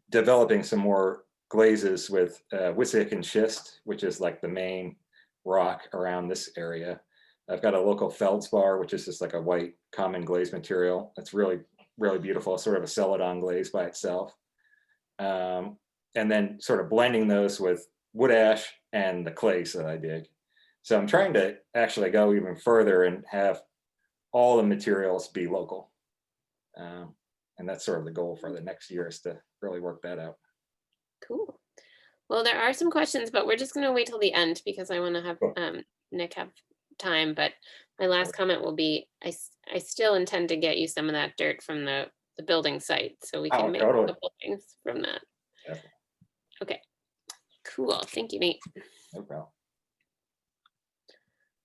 developing some more glazes with Wissik and schist, which is like the main rock around this area. I've got a local feldspar, which is just like a white common glaze material. That's really, really beautiful, sort of a celadon glaze by itself. And then sort of blending those with wood ash and the clays that I dig. So I'm trying to actually go even further and have all the materials be local. And that's sort of the goal for the next year, is to really work that out. Cool. Well, there are some questions, but we're just going to wait till the end because I want to have Nick have time. But my last comment will be, I still intend to get you some of that dirt from the building site, so we can make a couple things from that. Definitely. Okay, cool. Thank you, Nate. No problem.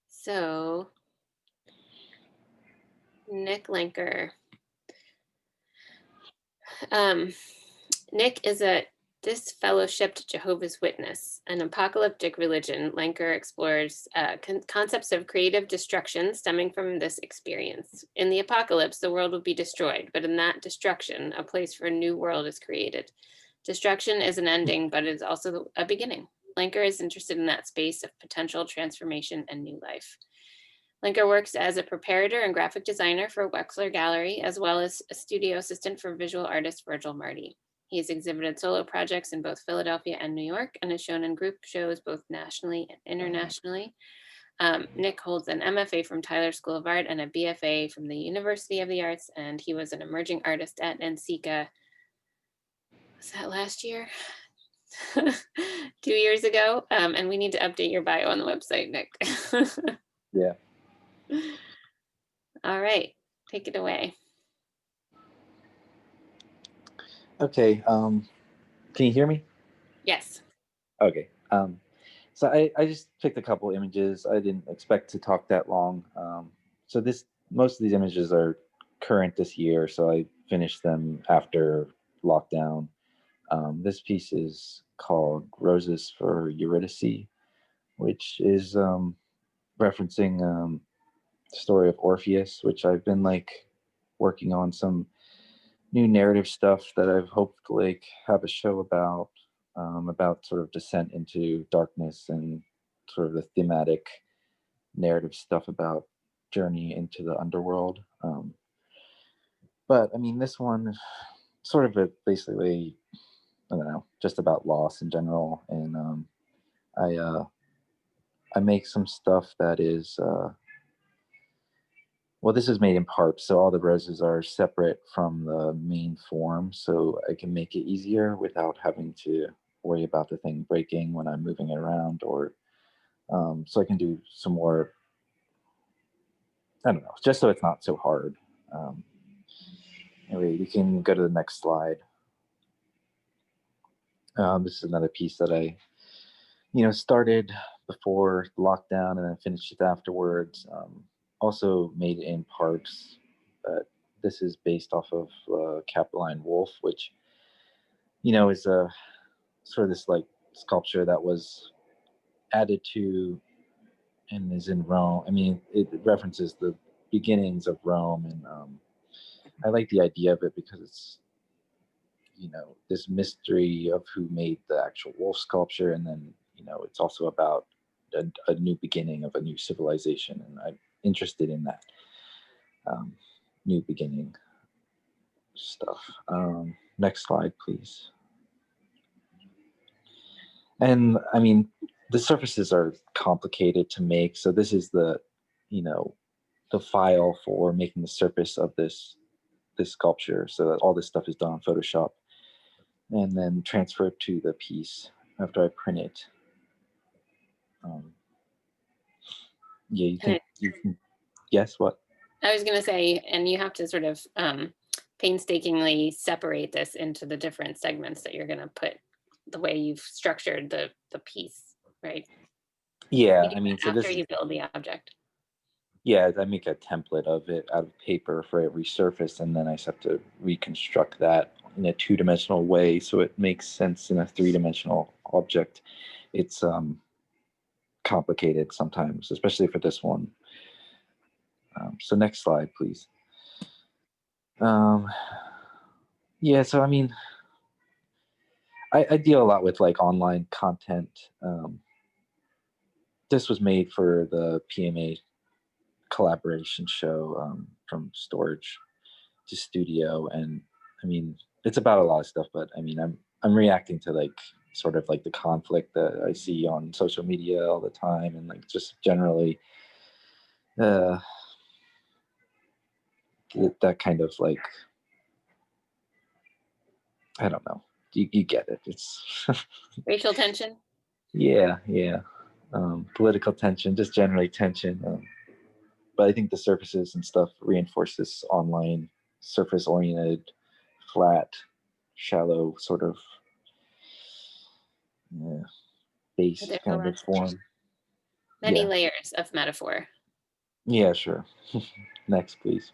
So, Nick Lanker. Nick is a disfellowshipped Jehovah's Witness, an apocalyptic religion. Lanker explores concepts of creative destruction stemming from this experience. In the apocalypse, the world will be destroyed, but in that destruction, a place for a new world is created. Destruction is an ending, but it is also a beginning. Lanker is interested in that space of potential transformation and new life. Lanker works as a preparator and graphic designer for Wexler Gallery, as well as a studio assistant for visual artist Virgil Marty. He has exhibited solo projects in both Philadelphia and New York, and is shown in group shows both nationally and internationally. Nick holds an MFA from Tyler School of Art and a BFA from the University of the Arts, and he was an emerging artist at NCCA. Was that last year? 2 years ago? And we need to update your bio on the website, Nick. Yeah. All right, take it away. Okay. Can you hear me? Yes. Okay. So I just picked a couple images. I didn't expect to talk that long. So most of these images are current this year, so I finished them after lockdown. This piece is called Roses for Eurydice, which is referencing the story of Orpheus, which I've been working on some new narrative stuff that I've hoped to have a show about sort of descent into darkness and sort of the thematic narrative stuff about journey into the underworld. But I mean, this one sort of basically, I don't know, just about loss in general. And I make some stuff that is, well, this is made in parts, so all the roses are separate from the main form, so I can make it easier without having to worry about the thing breaking when I'm moving it around, or so I can do some more, I don't know, just so it's not so hard. Anyway, we can go to the next slide. This is another piece that I, started before lockdown and then finished it afterwards. Also made it in parts, but this is based off of Capitoline Wolf, which, you know, is a sort of this like sculpture that was added to and is in Rome. I mean, it references the beginnings of Rome, and I like the idea of it because it's, you know, this mystery of who made the actual wolf sculpture, and then, you know, it's also about a new beginning of a new civilization, and I'm interested in that new beginning stuff. Next slide, please. And I mean, the surfaces are complicated to make. So this is the, you know, the file for making the surface of this sculpture. So all this stuff is done on Photoshop and then transferred to the piece after I print it. Yeah, you can guess what? I was going to say, and you have to sort of painstakingly separate this into the different segments that you're going to put the way you've structured the piece, right? Yeah, You do I mean, that so this after is, you build the object. yeah, I make a template of it out of paper for every surface, and then I just have to reconstruct that in a two-dimensional way so it makes sense in a three-dimensional object. It's complicated sometimes, especially for this one. So next slide, please. Yeah, so I mean, I deal a lot with like online content. This was made for the PMA collaboration show, from storage to studio, and I mean, it's about a lot of stuff, but I mean, I'm reacting to like sort of like the conflict that I see on social media all the time, and like just generally that kind of like, I don't know, you get it. It's Racial tension. yeah, political tension, just generally tension. But I think the surfaces and stuff reinforce this online surface-oriented, flat, shallow sort of base There's a kind lot of form. Many Yeah. layers of metaphor. Yeah, sure. Next, please.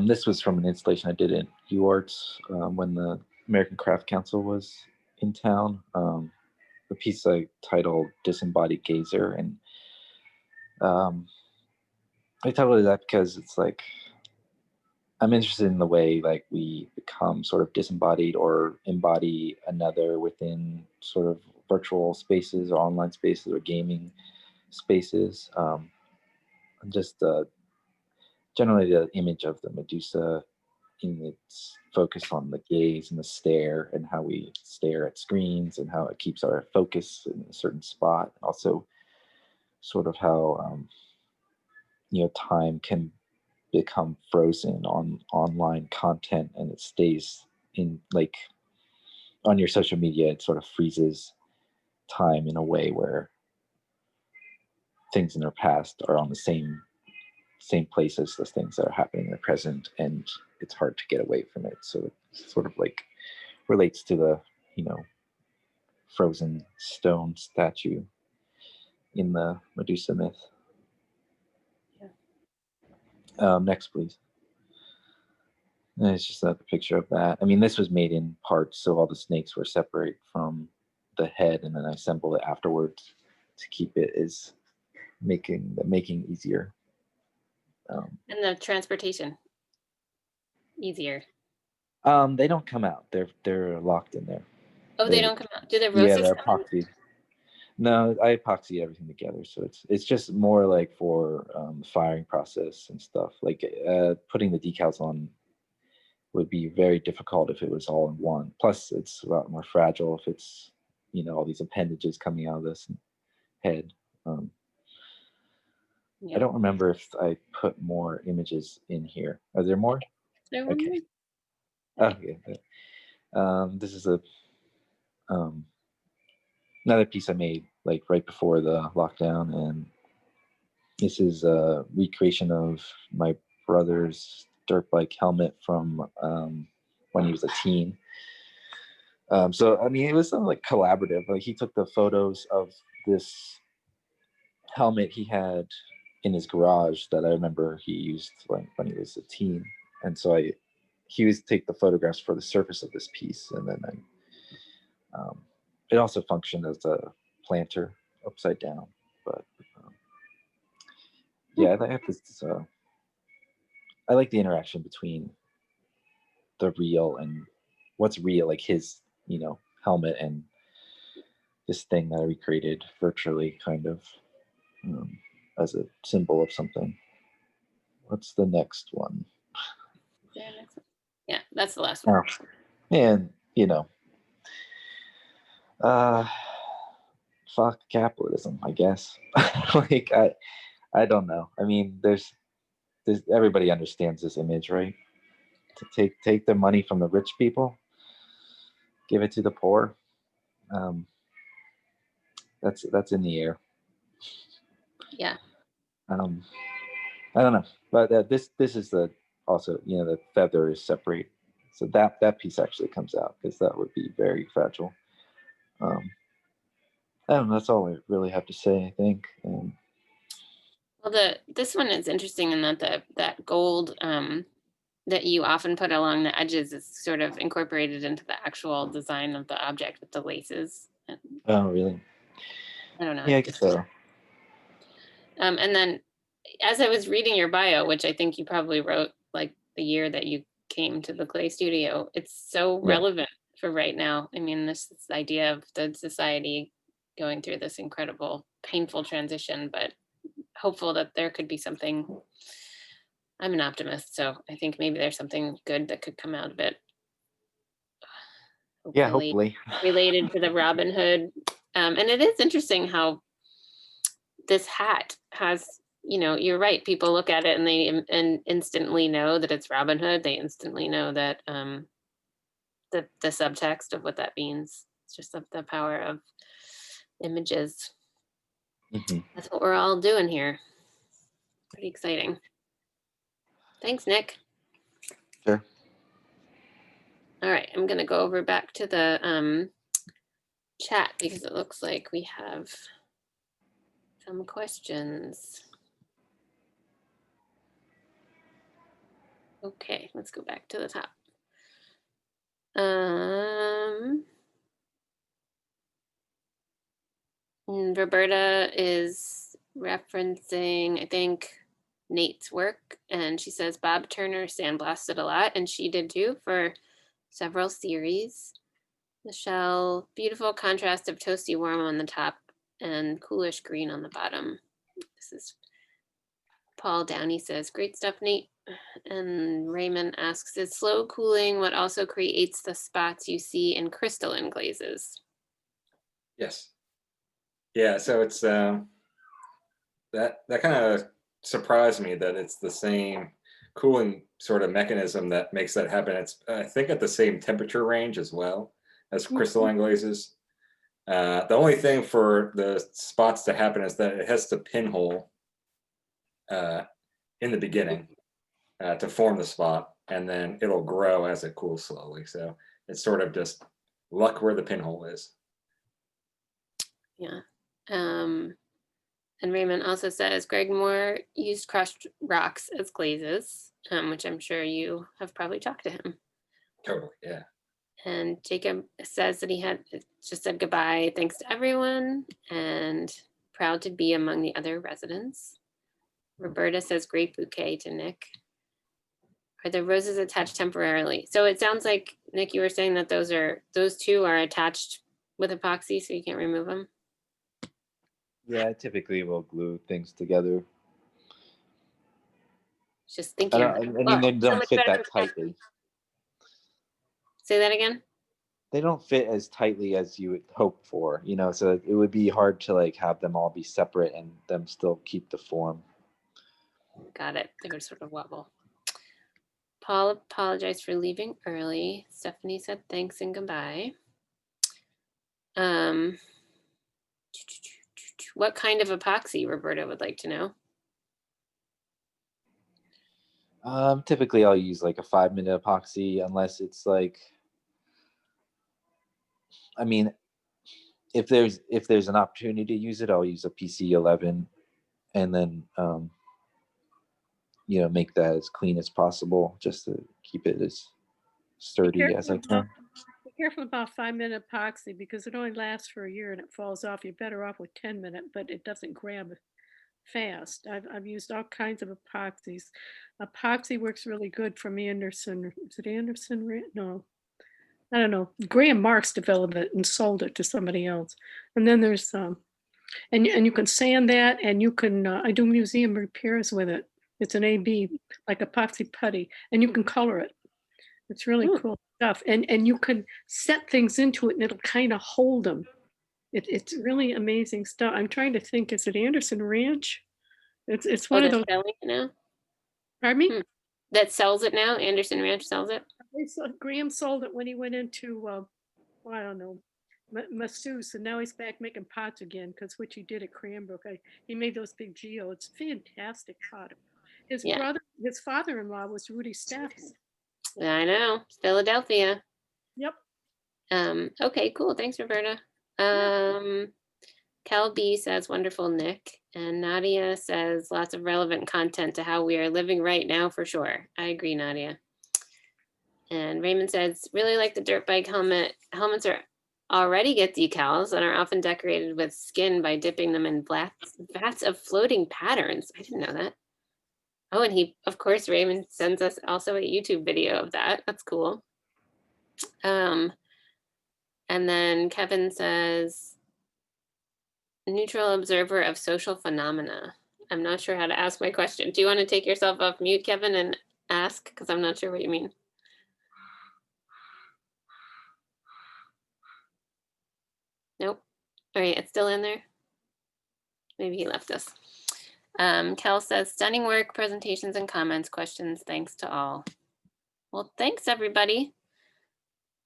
This was from an installation I did in UArts when the American Craft Council was in town. The piece I titled Disembodied Gazer, and I titled it that because it's like, I'm interested in the way like we become sort of disembodied or embody another within sort of virtual spaces or online spaces or gaming spaces. And just generally the image of the Medusa in its focus on the gaze and the stare and how we stare at screens and how it keeps our focus in a certain spot. And also sort of how, you know, time can become frozen on online content, and it stays in like on your social media, it sort of freezes time in a way where things in our past are on the same place as the things that are happening in the present, and it's hard to get away from it. So it sort of like relates to the, you know, frozen stone statue in the Medusa myth. Next, please. And it's just another picture of that. I mean, this was made in parts, so all the snakes were separate from the head, and then I assembled it afterwards to keep it as making easier. And the transportation. Easier. They don't come out. They're locked in there. Oh, they don't come out. Do the Yeah, roses they're come out? epoxy. No, I epoxy everything together, so it's just more like for the firing process and stuff. Like putting the decals on would be very difficult if it was all in one. Plus, it's a lot more fragile if it's, you know, all these appendages coming out of this head. Yeah. I don't remember if I put more images in here. Are there more? There were Okay. more. Okay. This is a another piece I made like right before the lockdown, and this is a recreation of my brother's dirt bike helmet from when he was a teen. So I mean, it was something like collaborative. Like he took the photos of this helmet he had in his garage that I remember he used like when he was a teen, and so he was take the photographs for the surface of this piece, and then it also functioned as a planter upside down. But yeah, I have this. I like the interaction between the real and what's real, like his, helmet and this thing that I recreated virtually, kind of as a symbol of something. What's the next one? Yeah, that's the last one. And fuck capitalism, I guess. Like I don't know. I mean, there's everybody understands this image, right? To take the money from the rich people, give it to the poor. That's in the air. Yeah. I don't know, but this is the also the feather is separate, so that piece actually comes out because that would be very fragile. I don't know, that's all I really have to say, I think. Well, this one is interesting in that that gold that you often put along the edges is sort of incorporated into the actual design of the object with the laces. Oh, really? I don't know. Yeah, I guess so. And then as I was reading your bio, which I think you probably wrote like the year that you came to the clay studio, it's so relevant for right now. I mean, this idea of the society going through this incredible, painful transition, but hopeful that there could be something. I'm an optimist, so I think maybe there's something good that could come out of it. Hopefully. Related to the Robin Hood. And it is interesting how this hat has, you're right. People look at it and they instantly know that it's Robin Hood. They instantly know that the subtext of what that means. It's just the power of images. Mm-hmm. That's what we're all doing here. Pretty exciting. Thanks, Nick. Sure. All right, I'm gonna go over back to the chat because it looks like we have some questions. Okay, let's go back to the top. Roberta is referencing, I think, Nate's work, and she says Bob Turner sandblasted a lot, and she did too for several series. Michelle, beautiful contrast of toasty warm on the top and coolish green on the bottom. This is Paul Downey says, great stuff, Nate. And Raymond asks, is slow cooling what also creates the spots you see in crystalline glazes? Yes. Yeah, so it's that kind of surprised me that it's the same cooling sort of mechanism that makes that happen. It's I think at the same temperature range as well as crystalline glazes. The only thing for the spots to happen is that it has to pinhole in the beginning to form the spot, and then it'll grow as it cools slowly. So it's sort of just luck where the pinhole is. Yeah. And Raymond also says Greg Moore used crushed rocks as glazes, which I'm sure you have probably talked to him. Totally, yeah. And Jacob says that he had just said goodbye, thanks to everyone, and proud to be among the other residents. Roberta says great bouquet to Nick. Are the roses attached temporarily? So it sounds like, Nick, you were saying that those two are attached with epoxy, so you can't remove them. Yeah, typically we'll glue things together. Just thinking. I mean, they don't fit that tightly. Say that again. They don't fit as tightly as you would hope for, so it would be hard to like have them all be separate and them still keep the form. Got it. They would sort of wobble. Paul apologized for leaving early. Stephanie said thanks and goodbye. What kind of epoxy, Roberta would like to know? Typically I'll use like a 5-minute epoxy unless it's like, I mean, if there's an opportunity to use it, I'll use a PC11. and then you know, make that as clean as possible, just to keep it as sturdy as I can. Be careful about 5-minute epoxy because it only lasts for a year and it falls off. You're better off with 10-minute, but it doesn't grab fast. I've used all kinds of epoxies. Epoxy works really good from Anderson. Is it Anderson? No, I don't know. Graham Marks developed it and sold it to somebody else. And then there's and you can sand that, and you can I do museum repairs with it. It's an AB like epoxy putty, and you can color it. It's really cool stuff, and you can set things into it, and it'll kind of hold them. It's really amazing stuff. I'm trying to think. Is it Anderson Ranch? It's one of those. Selling it now? Pardon me? That sells it now? Anderson Ranch sells it? Graham sold it when he went into, well, I don't know, masseuse, and now he's back making pots again because which he did at Cranbrook. He made those big geodes. Fantastic pot. His father-in-law was Rudy Stafford. I know, Philadelphia. Yep. Okay, cool. Thanks, Roberta. Cal B says, wonderful, Nick. And Nadia says, lots of relevant content to how we are living right now for sure. I agree, Nadia. And Raymond says, really like the dirt bike helmet. Helmets are already get decals and are often decorated with skin by dipping them in vats of floating patterns. I didn't know that. Oh, and he, of course, Raymond sends us also a YouTube video of that. That's cool. And then Kevin says, neutral observer of social phenomena. I'm not sure how to ask my question. Do you want to take yourself off mute, Kevin, and ask? Because I'm not sure what you mean. Nope. All right, it's still in there. Maybe he left us. Kel says, stunning work, presentations and comments, questions. Thanks to all. Well, thanks, everybody.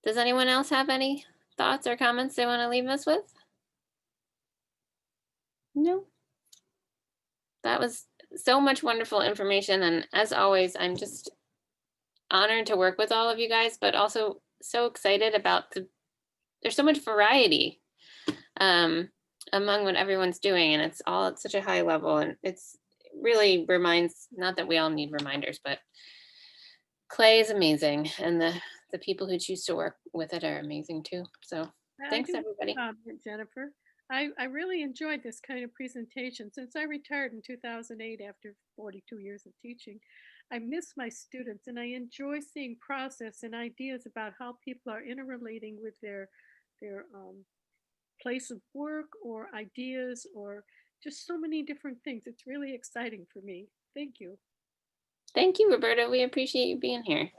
Does anyone else have any thoughts or comments they want to leave us with? No. That was so much wonderful information. And as always, I'm just honored to work with all of you guys, but also so excited about there's so much variety among what everyone's doing. And it's all at such a high level. And it's really reminds, not that we all need reminders, but clay is amazing. And the people who choose to work with it are amazing too. So thanks, everybody. Jennifer. I really enjoyed this kind of presentation. Since I retired in 2008 after 42 years of teaching, I miss my students and I enjoy seeing process and ideas about how people are interrelating with their place of work or ideas or just so many different things. It's really exciting for me. Thank you. Thank you, Roberta. We appreciate you being here.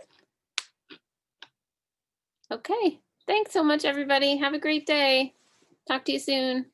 Okay. Thanks so much, everybody. Have a great day. Talk to you soon.